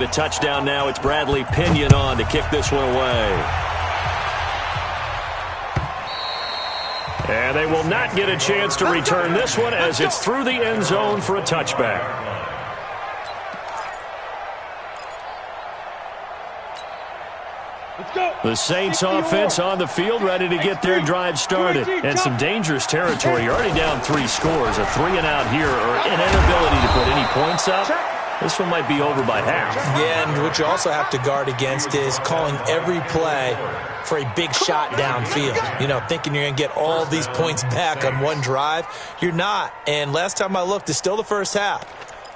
The touchdown now. It's Bradley Pinion on to kick this one away. And they will not get a chance to return this one as it's through the end zone for a touchback. The Saints offense on the field, ready to get their drive started. And some dangerous territory. You're already down 3 scores. A 3-and-out here, or an inability to put any points up. This one might be over by half. Yeah, and what you also have to guard against is calling every play for a big shot downfield. You know, thinking you're going to get all these points back on one drive. You're not. And last time I looked, it's still the first half.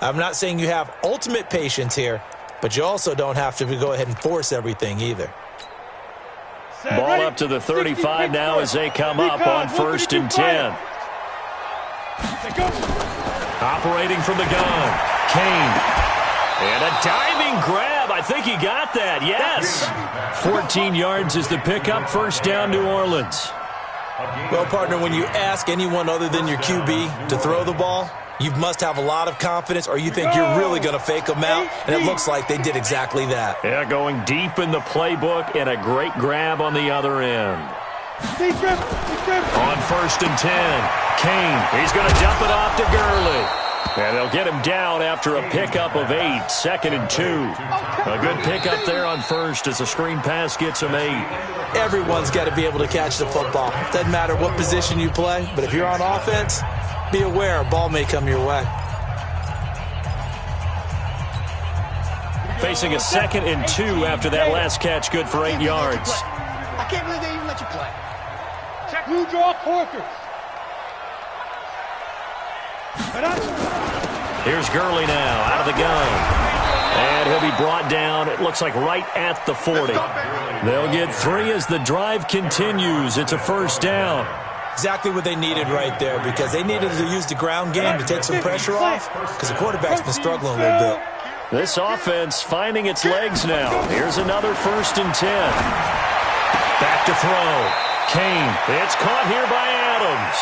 I'm not saying you have ultimate patience here, but you also don't have to go ahead and force everything either. Ball up to the 35 now as they come up on 1st and 10. Operating from the gun, Kane. And a diving grab. I think he got that, yes. 14 yards is the pickup, 1st down, New Orleans. Well, partner, when you ask anyone other than your QB to throw the ball, you must have a lot of confidence, or you think you're really going to fake them out, and it looks like they did exactly that. Yeah, going deep in the playbook, and a great grab on the other end. On 1st and 10, Kane, he's going to dump it off to Gurley. And they'll get him down after a pickup of 8, 2nd and 2. A good pickup there on 1st as a screen pass gets him 8. Everyone's got to be able to catch the football. Doesn't matter what position you play, but if you're on offense, be aware a ball may come your way. Facing a 2nd and 2 after that last catch, good for 8 yards. I can't believe they even let you play. Check blue draw Corkers. Here's Gurley now out of the gun. And he'll be brought down, it looks like right at the 40. They'll get 3 as the drive continues. It's a 1st down. Exactly what they needed right there, because they needed to use the ground game to take some pressure off, because the quarterback's been struggling a little bit. This offense finding its legs now. Here's another 1st and 10. Back to throw. Kane. It's caught here by Adams.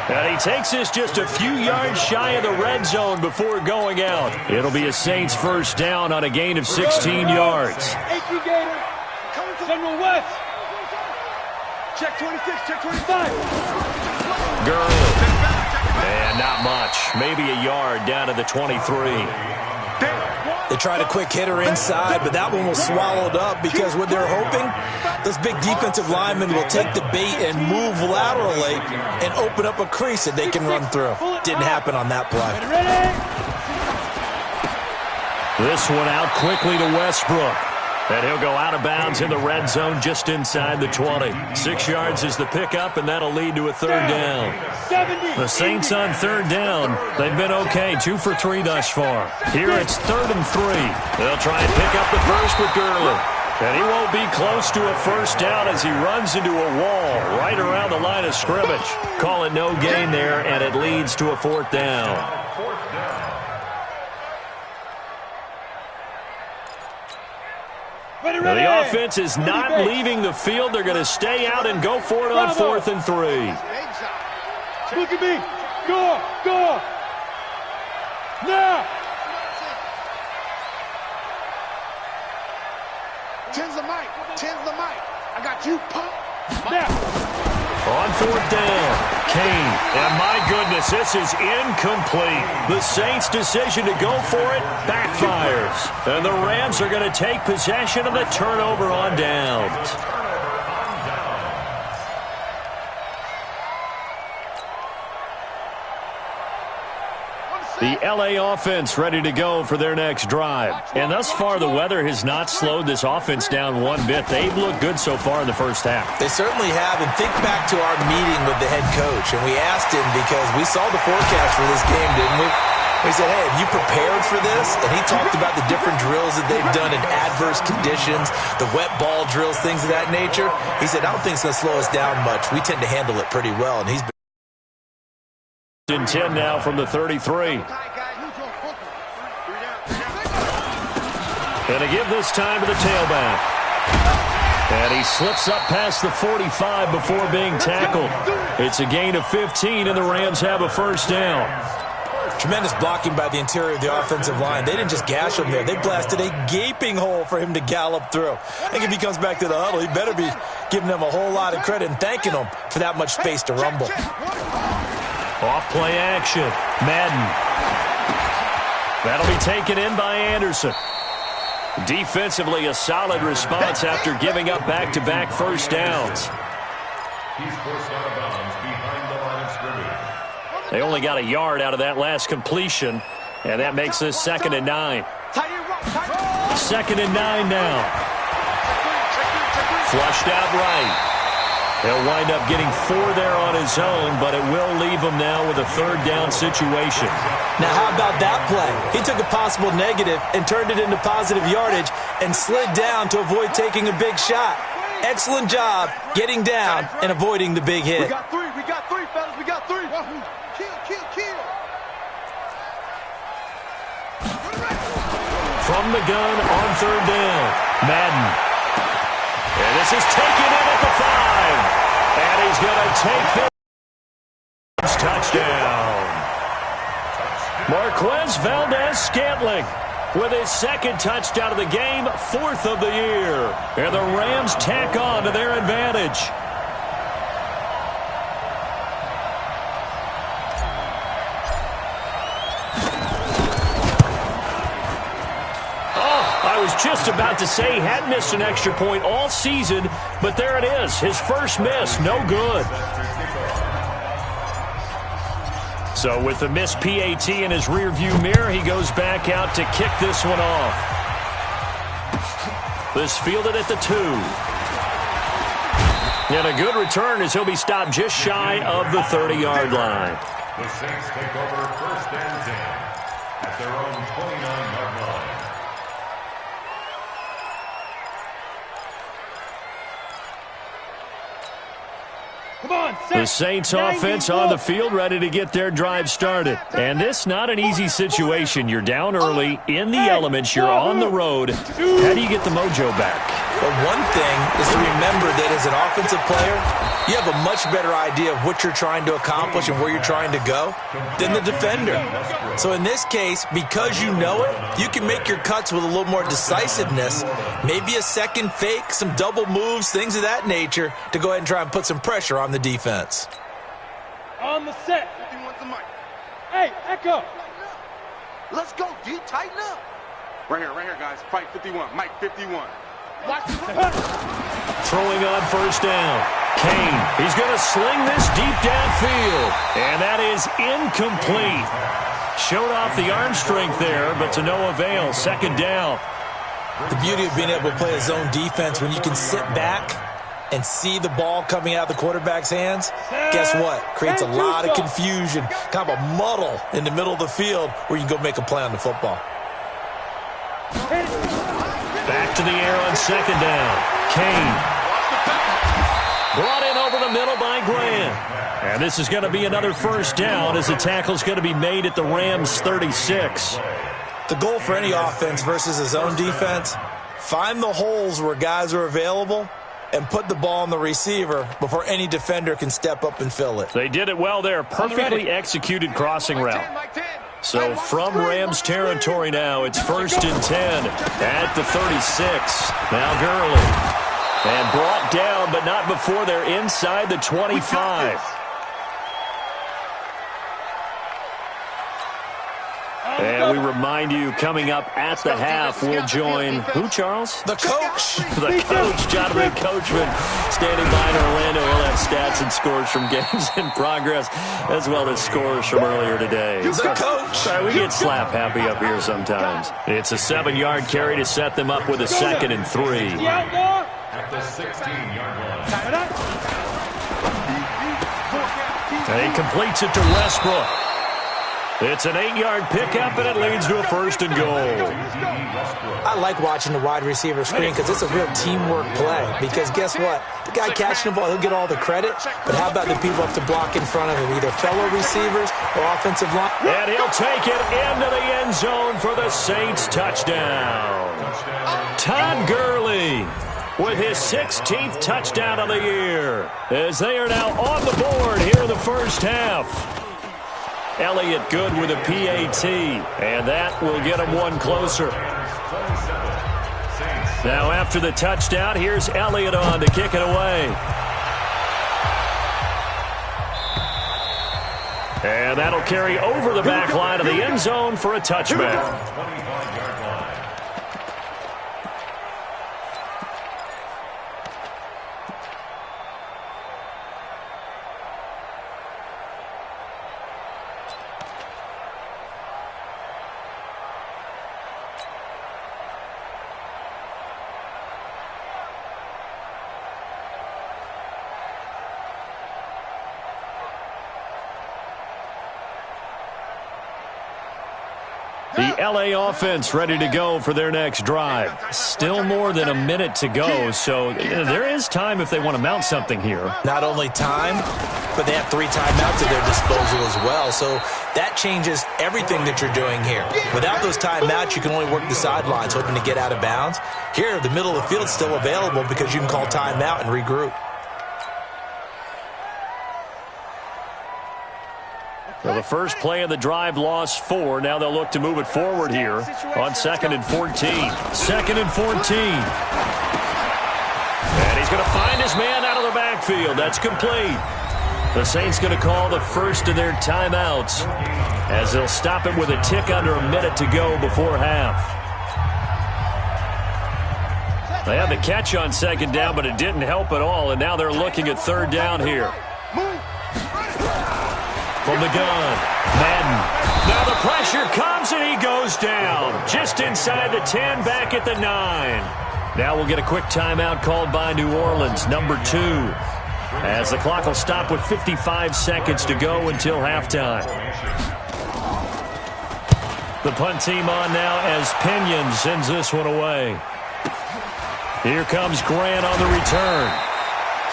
And he takes this just a few yards shy of the red zone before going out. It'll be a Saints 1st down on a gain of 16 yards. General West. Check 26, check 25. Gurley. And not much. Maybe a yard down to the 23. They tried a quick hitter inside, but that one was swallowed up because what they're hoping, those big defensive linemen will take the bait and move laterally and open up a crease that they can run through. Didn't happen on that play. This one out quickly to Westbrook. And he'll go out of bounds in the red zone just inside the 20. 6 yards is the pickup, and that'll lead to a 3rd down. The Saints on 3rd down. They've been okay, 2 for 3 thus far. Here it's 3rd and 3. They'll try and pick up the 1st with Gurley. And he won't be close to a 1st down as he runs into a wall right around the line of scrimmage. Call it no gain there, and it leads to a 4th down. Now, the offense is not leaving the field. They're going to stay out and go for it on 4th and 3. Look at me. Go, go. Now. Ten's the mic. Ten's the mic. I got you, pump. Now. On 4th down, Kane. And my goodness, this is incomplete. The Saints' decision to go for it backfires. And the Rams are going to take possession of the turnover on downs. The L.A. offense ready to go for their next drive. And thus far, the weather has not slowed this offense down one bit. They've looked good so far in the 1st half. They certainly have. And think back to our meeting with the head coach. And we asked him, because we saw the forecast for this game, didn't we? We said, hey, have you prepared for this? And he talked about the different drills that they've done in adverse conditions, the wet ball drills, things of that nature. He said, I don't think it's going to slow us down much. We tend to handle it pretty well. And he's been in 10 now from the 33. And to give this time to the tailback. And he slips up past the 45 before being tackled. It's a gain of 15, and the Rams have a 1st down. Tremendous blocking by the interior of the offensive line. They didn't just gash him there. They blasted a gaping hole for him to gallop through. I think if he comes back to the huddle, he better be giving them a whole lot of credit and thanking them for that much space to rumble. Off play action. Madden. That'll be taken in by Anderson. Defensively, a solid response after giving up back-to-back first downs. He's forced out of bounds behind the line of scrimmage. They only got a yard out of that last completion, and that makes this 2nd and 9. 2nd and 9 now. Flushed out right. He'll wind up getting 4 there on his own, but it will leave him now with a 3rd down situation. Now, how about that play? He took a possible negative and turned it into positive yardage and slid down to avoid taking a big shot. Excellent job getting down and avoiding the big hit. We got 3, fellas, we got 3. Kill. From the gun on 3rd down, Madden. And this is taken in at the 5. And he's going to take this touchdown. Marquez Valdez-Scantling with his 2nd touchdown of the game, 4th of the year. And the Rams tack on to their advantage. I was just about to say he hadn't missed an extra point all season, but there it is. His first miss, no good. So with the missed PAT in his rearview mirror, he goes back out to kick this one off. This fielded at the 2. And a good return as he'll be stopped just shy of the 30-yard line. The Saints take over 1st and 10 at their own 29-yard line. The Saints offense on the field, ready to get their drive started. And this not an easy situation. You're down early, in the elements, you're on the road. How do you get the mojo back? Well, one thing is to remember that as an offensive player, you have a much better idea of what you're trying to accomplish and where you're trying to go than the defender. So in this case, because you know it, you can make your cuts with a little more decisiveness, maybe a second fake, some double moves, things of that nature, to go ahead and try and put some pressure on the defense. On the set. Hey, Echo. Let's go, D. Tighten up. Right here, guys. Fight 51. Mike 51. Watch this. Throwing on 1st down. Kane, he's going to sling this deep downfield. And that is incomplete. Showed off the arm strength there, but to no avail. 2nd down. The beauty of being able to play a zone defense when you can sit back and see the ball coming out of the quarterback's hands, guess what? Creates a lot of confusion, kind of a muddle in the middle of the field where you can go make a play on the football. Back to the air on 2nd down. Kane. Brought in over the middle by Graham. And this is going to be another 1st down as the tackle's going to be made at the Rams' 36. The goal for any offense versus a zone defense, find the holes where guys are available and put the ball on the receiver before any defender can step up and fill it. They did it well there. Perfectly executed crossing route. So from Rams territory now, it's 1st and 10 at the 36. Now Gurley. And brought down, but not before they're inside the 25. And we remind you, coming up at the half, we'll join who, Charles? The coach. The coach, Jonathan Coachman, standing by in Orlando. He'll have stats and scores from games in progress, as well as scores from earlier today. The coach. Sorry, we get slap happy up here sometimes. It's a 7-yard carry to set them up with a 2nd and 3. At the 16-yard line. And he completes it to Westbrook. It's an 8-yard pickup, and it leads to a 1st and goal. I like watching the wide receiver screen because it's a real teamwork play. Because guess what? The guy catching the ball, he'll get all the credit. But how about the people up to block in front of him, either fellow receivers or offensive line? And he'll take it into the end zone for the Saints touchdown. Todd Gurley with his 16th touchdown of the year, as they are now on the board here in the 1st half. Elliott good with a PAT, and that will get him one closer. Now after the touchdown, here's Elliott on to kick it away. And that'll carry over the back line of the end zone for a touchback. The LA offense ready to go for their next drive. Still more than a minute to go, so there is time if they want to mount something here. Not only time, but they have 3 timeouts at their disposal as well, so that changes everything that you're doing here. Without those timeouts, you can only work the sidelines, hoping to get out of bounds. Here, the middle of the field is still available because you can call timeout and regroup. So the first play of the drive lost 4. Now they'll look to move it forward here on 2nd and 14. 2nd and 14. And he's going to find his man out of the backfield. That's complete. The Saints going to call the first of their timeouts as they'll stop it with a tick under a minute to go before half. They had the catch on 2nd down, but it didn't help at all, and now they're looking at 3rd down here. From the gun, Madden. Now the pressure comes and he goes down. Just inside the 10, back at the 9. Now we'll get a quick timeout called by New Orleans, number 2. As the clock will stop with 55 seconds to go until halftime. The punt team on now as Pinion sends this one away. Here comes Grant on the return.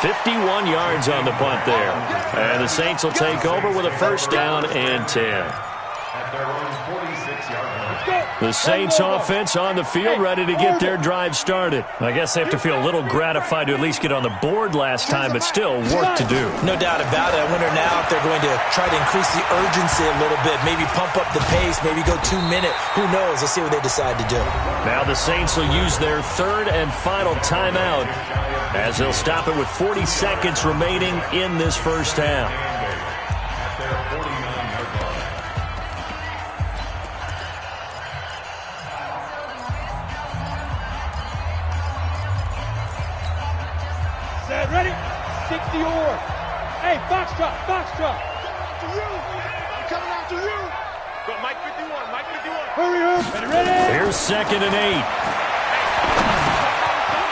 51 yards on the punt there. And the Saints will take over with a 1st down and 10. At their own 46-yard line. The Saints offense on the field ready to get their drive started. I guess they have to feel a little gratified to at least get on the board last time, but still work to do. No doubt about it. I wonder now if they're going to try to increase the urgency a little bit, maybe pump up the pace, maybe go 2-minute. Who knows? Let's see what they decide to do. Now the Saints will use their 3rd and final timeout as they'll stop it with 40 seconds remaining in this first half. At their 49-yard line. Set, ready? 60 or. Hey, box drop, box drop. To you. I'm coming after you. Go, Mike 51, Mike 51. Hurry up. Ready? Here's 2nd and 8.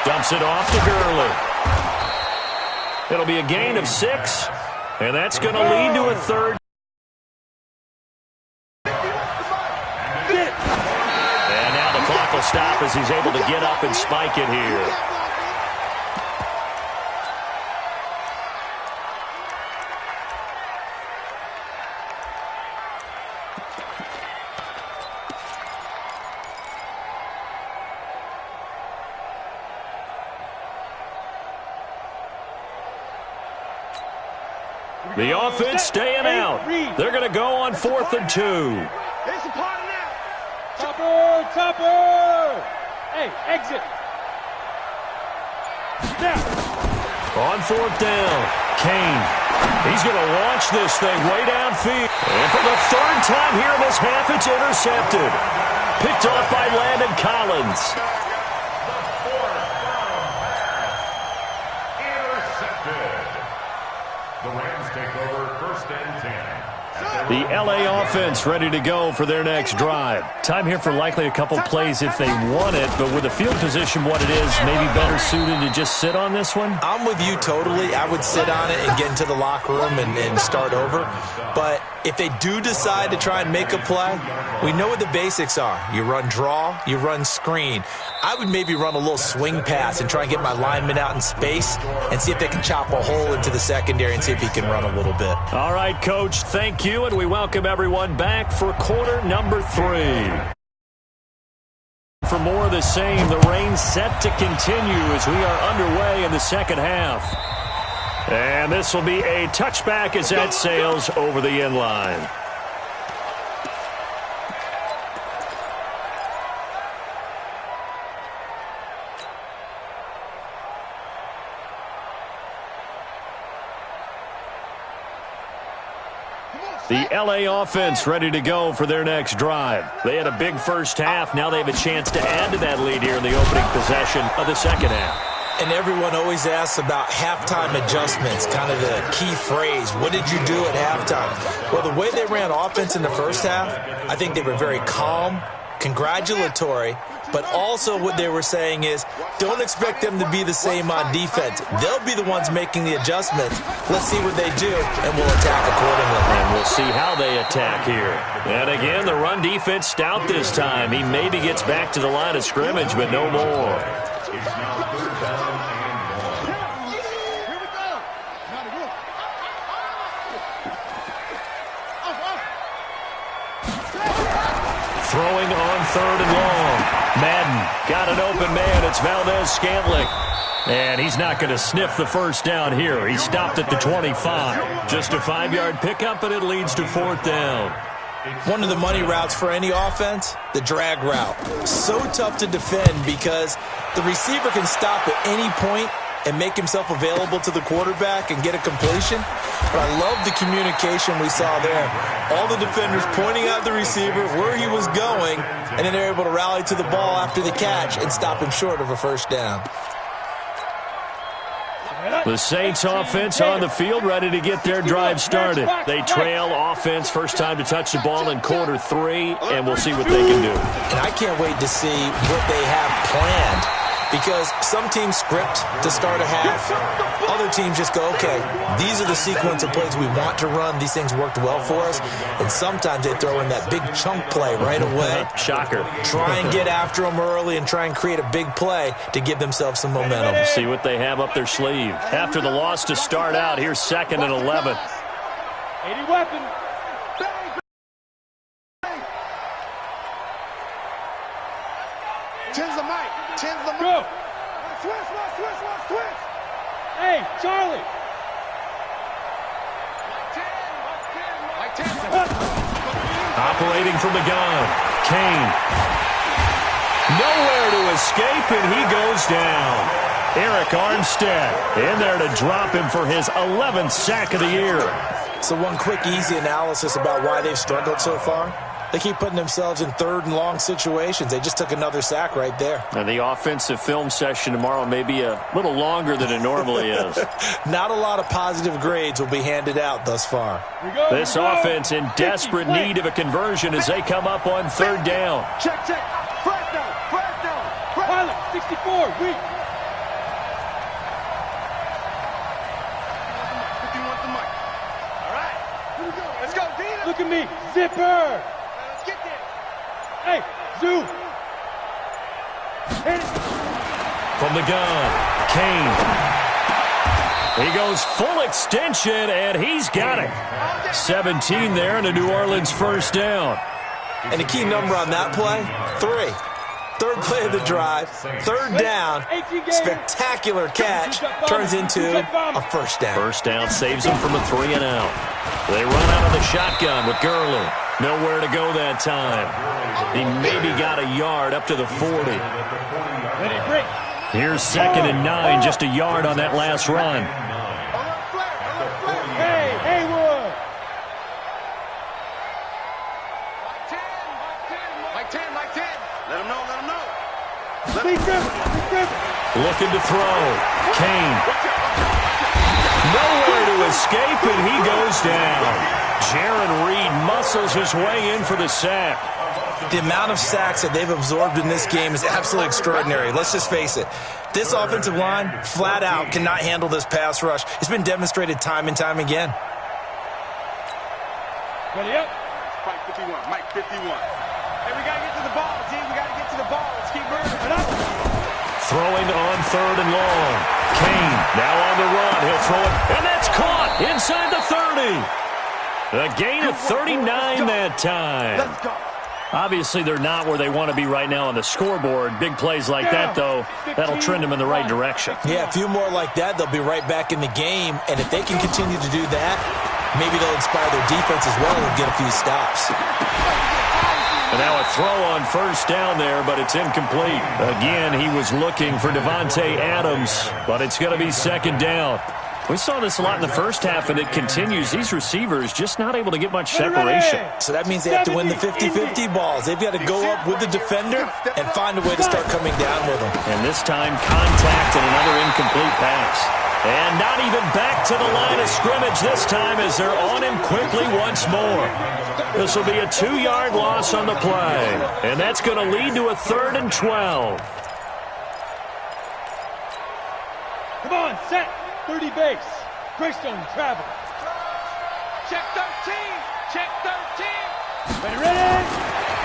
Dumps it off to Gurley. It'll be a gain of 6, and that's going to lead to a 3rd. And now the clock will stop as he's able to get up and spike it here. The offense staying out. They're going to go on 4th and 2. Here's the party now. Topper, topper. Hey, exit. Now. On 4th down, Kane. He's going to launch this thing way downfield. And for the 3rd time here in this half, it's intercepted. Picked off by Landon Collins. The Rams take over 1st and 10. The LA offense ready to go for their next drive. Time here for likely a couple plays if they want it, but with the field position what it is, maybe better suited to just sit on this one? I'm with you totally. I would sit on it and get into the locker room and start over. But if they do decide to try and make a play, we know what the basics are. You run draw, you run screen. I would maybe run a little swing pass and try and get my lineman out in space and see if they can chop a hole into the secondary and see if he can run a little bit. All right, Coach, thank you, and we welcome everyone back for quarter number 3. For more of the same, the rain set to continue as we are underway in the second half. And this will be a touchback as that sails over the end line. The LA offense ready to go for their next drive. They had a big first half. Now they have a chance to add to that lead here in the opening possession of the second half. And everyone always asks about halftime adjustments, kind of the key phrase. What did you do at halftime? Well, the way they ran offense in the first half, I think they were very calm, congratulatory, but also what they were saying is don't expect them to be the same on defense. They'll be the ones making the adjustments. Let's see what they do, and we'll attack accordingly. And we'll see how they attack here. And again, the run defense stout this time. He maybe gets back to the line of scrimmage, but no more. It's now 3rd down and 1. Here we go. Now the roof. Throwing on 3rd and long. Madden got an open man. It's Valdez-Scantling. And he's not going to sniff the first down here. He stopped at the 25. Just a 5-yard pickup, and it leads to 4th down. One of the money routes for any offense, the drag route. So tough to defend because the receiver can stop at any point and make himself available to the quarterback and get a completion. But I love the communication we saw there. All the defenders pointing out the receiver, where he was going, and then they're able to rally to the ball after the catch and stop him short of a first down. The Saints offense on the field, ready to get their drive started. They trail offense, first time to touch the ball in quarter 3, and we'll see what they can do. And I can't wait to see what they have planned. Because some teams script to start a half. Other teams just go, okay, these are the sequence of plays we want to run. These things worked well for us. And sometimes they throw in that big chunk play right away. Shocker. Try and get after them early and try and create a big play to give themselves some momentum. See what they have up their sleeve. After the loss to start out, here's 2nd and 11. 80 weapon. Tens the mic. Tens the mic. Go. Switch. Hey, Charlie. Like 10. Operating from the gun. Kane. Nowhere to escape, and he goes down. Eric Armstead in there to drop him for his 11th sack of the year. So one quick, easy analysis about why they've struggled so far. They keep putting themselves in 3rd and long situations. They just took another sack right there. And the offensive film session tomorrow may be a little longer than it normally is. Not a lot of positive grades will be handed out thus far. This offense in desperate need of a conversion as they come up on 3rd down. Check. First down. Pilot, 64, weak. 51 the mic. All right. Here we go. Let's go, Dina. Look at me. Zipper. Let's get there. Hey, Zoo. Hit it. From the gun, Kane. He goes full extension, and he's got it. 17 there, and a New Orleans first down. And the key number on that play, 3. 3rd play of the drive, 3rd down, spectacular catch, turns into a first down. First down saves them from a 3 and out. They run out of the shotgun with Gurley. Nowhere to go that time. He maybe got a yard up to the 40. Here's 2nd and 9, just a yard on that last run. Hey, Haywood. Like 10. Let him know. Looking to throw. Kane. Nowhere to escape, and he goes down. Jaron Reed muscles his way in for the sack. The amount of sacks that they've absorbed in this game is absolutely extraordinary. Let's just face it. This offensive line, flat out, cannot handle this pass rush. It's been demonstrated time and time again. Ready up. Mike 51. Hey, we got to get to the ball, team. We got to get to the ball. Let's keep moving. Throwing on 3rd and long. Kane now on the run. He'll throw it, and that's caught inside the 30. A gain of 39 that time. Let's go. Obviously, they're not where they want to be right now on the scoreboard. Big plays like that, though, that'll trend them in the right direction. Yeah, a few more like that, they'll be right back in the game. And if they can continue to do that, maybe they'll inspire their defense as well and get a few stops. And now a throw on first down there, but it's incomplete. Again, he was looking for Devontae Adams, but it's going to be 2nd down. We saw this a lot in the first half, and it continues. These receivers just not able to get much separation. So that means they have to win the 50-50 balls. They've got to go up with the defender and find a way to start coming down with them. And this time, contact and another incomplete pass. And not even back to the line of scrimmage this time as they're on him quickly once more. This will be a 2-yard loss on the play. And that's going to lead to a 3rd and 12. Come on, set. 30 base. Greystone travel. Check 13. Check 13. Ready.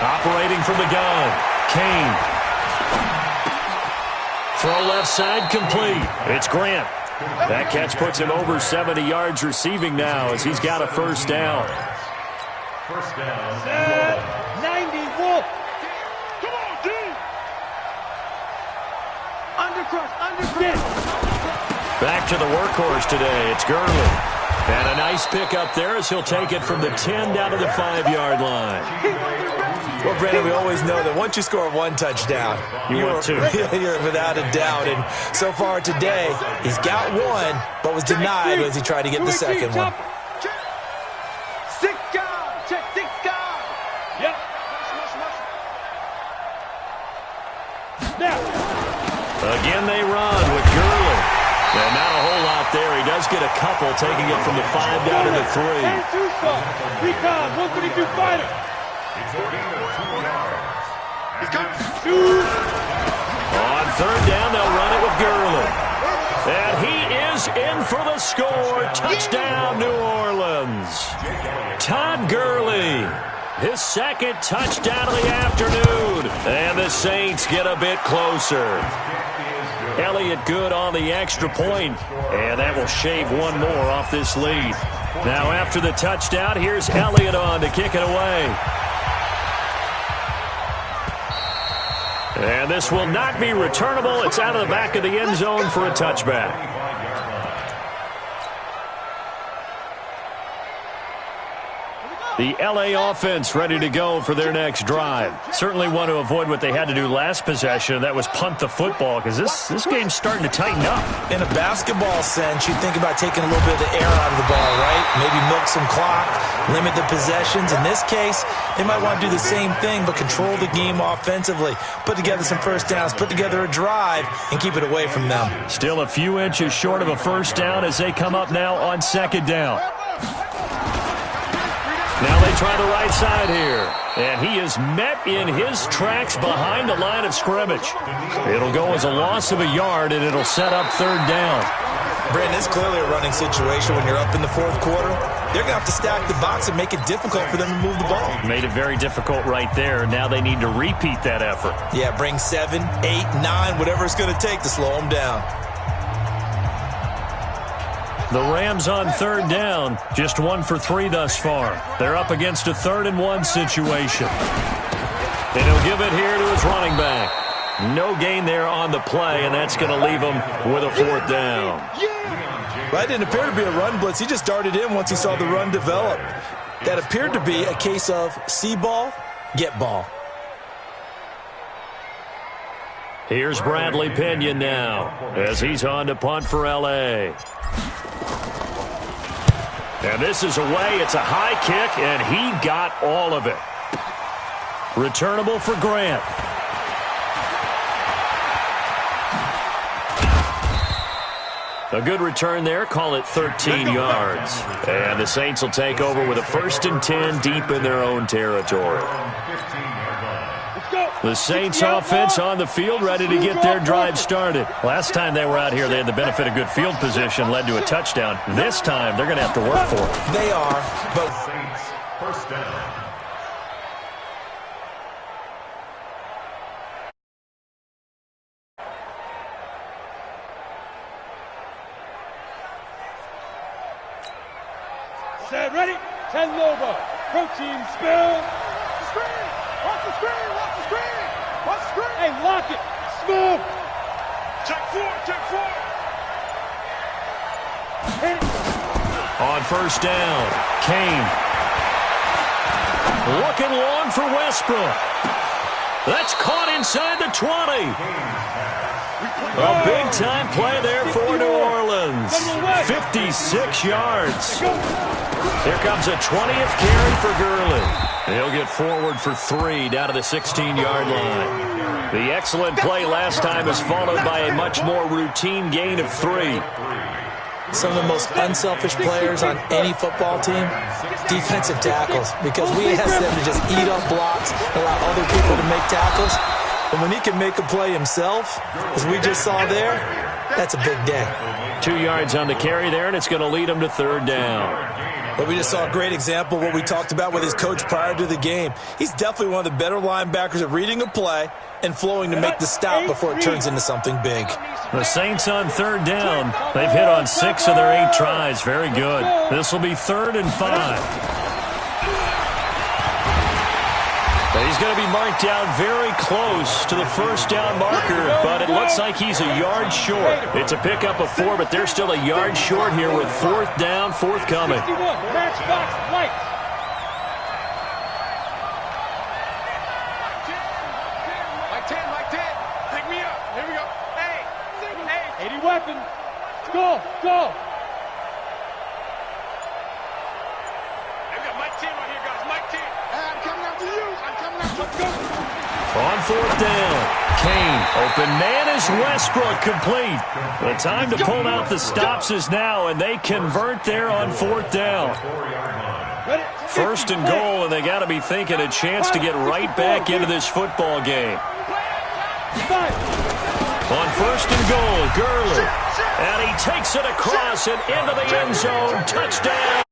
Operating from the gun. Kane. Throw left side complete. It's Grant. That catch puts him over 70 yards receiving now as he's got a first down. First down. Set. 90 Wolf. Come on, D. Undercross. Back to the workhorse today. It's Gurley. And a nice pick up there as he'll take it from the 10 down to the 5-yard line. Well, Brandon, we always know that once you score one touchdown, you're without a doubt. And so far today, he's got one, but was denied as he tried to get the second one. Six guard. Check 6 guard. Yep. Now. Again they run with Gurley. And not a whole lot there. He does get a couple, taking it from the 5 down to the 3. And Tucson. Recon. 132 fighter. It's a gain of 2 yards. He's coming. Shoot. On 3rd down, they'll run it with Gurley. And he is in for the score. Touchdown, New Orleans. Todd Gurley. His 2nd touchdown of the afternoon. And the Saints get a bit closer. Elliott good on the extra point, and that will shave one more off this lead. Now after the touchdown, here's Elliott on to kick it away. And this will not be returnable. It's out of the back of the end zone for a touchback. The L.A. offense ready to go for their next drive. Certainly want to avoid what they had to do last possession, and that was punt the football, because this game's starting to tighten up. In a basketball sense, you think about taking a little bit of the air out of the ball, right? Maybe milk some clock, limit the possessions. In this case, they might want to do the same thing, but control the game offensively. Put together some first downs, put together a drive, and keep it away from them. Still a few inches short of a first down as they come up now on 2nd down. Now they try the right side here. And he is met in his tracks behind the line of scrimmage. It'll go as a loss of a yard, and it'll set up 3rd down. Brandon, it's clearly a running situation when you're up in the 4th quarter. They're going to have to stack the box and make it difficult for them to move the ball. Made it very difficult right there. Now they need to repeat that effort. Yeah, bring 7, 8, 9, whatever it's going to take to slow them down. The Rams on 3rd down, just 1 for 3 thus far. They're up against a 3rd and 1 situation. And he'll give it here to his running back. No gain there on the play, and that's going to leave him with a 4th down. Well, that didn't appear to be a run blitz. He just darted in once he saw the run develop. That appeared to be a case of see ball, get ball. Here's Bradley Pinion now as he's on to punt for L.A. And this is away. It's a high kick, and he got all of it. Returnable for Grant. A good return there. Call it 13 yards. And the Saints will take over with a 1st and 10 deep in their own territory. The Saints offense on the field ready to get their drive started. Last time they were out here, they had the benefit of good field position, led to a touchdown. This time, they're going to have to work for it. They are, but Saints, first down. Set, ready? 10 Lobo. Protein spill. Screen. Watch the screen. Watch the screen. Watch the screen. Hey, lock it. Smooth. Check 4. Check 4. Hit it. On 1st down, Kane. Looking long for Westbrook. That's caught inside the 20. A big-time play there for New Orleans. runs. 56 yards. Here comes a 20th carry for Gurley. He'll get forward for 3 down to the 16-yard line. The excellent play last time is followed by a much more routine gain of 3. Some of the most unselfish players on any football team, defensive tackles, because we ask them to just eat up blocks, allow other people to make tackles. But when he can make a play himself, as we just saw there, that's a big day. 2 yards on the carry there, and it's going to lead him to 3rd down. But we just saw a great example of what we talked about with his coach prior to the game. He's definitely one of the better linebackers at reading a play and flowing to make the stop before it turns into something big. The Saints on 3rd down. They've hit on 6 of their 8 tries. Very good. This will be 3rd and 5. He's going to be marked down very close to the 1st down marker, but it looks like he's a yard short. It's a pickup of 4, but they're still a yard short here with 4th down forthcoming. Matchbox light. Like 10. Pick me up. Here we go. Hey. 80 weapon. Go. I've got Mike 10 right here, guys. Mike 10. I'm coming after you. Let's go. On 4th down, Kane, open man is Westbrook, complete. The time to pull out the stops is now, and they convert there on 4th down. 1st and goal, and they got to be thinking a chance to get right back into this football game. On 1st and goal, Gurley, and he takes it across and into the end zone. Touchdown,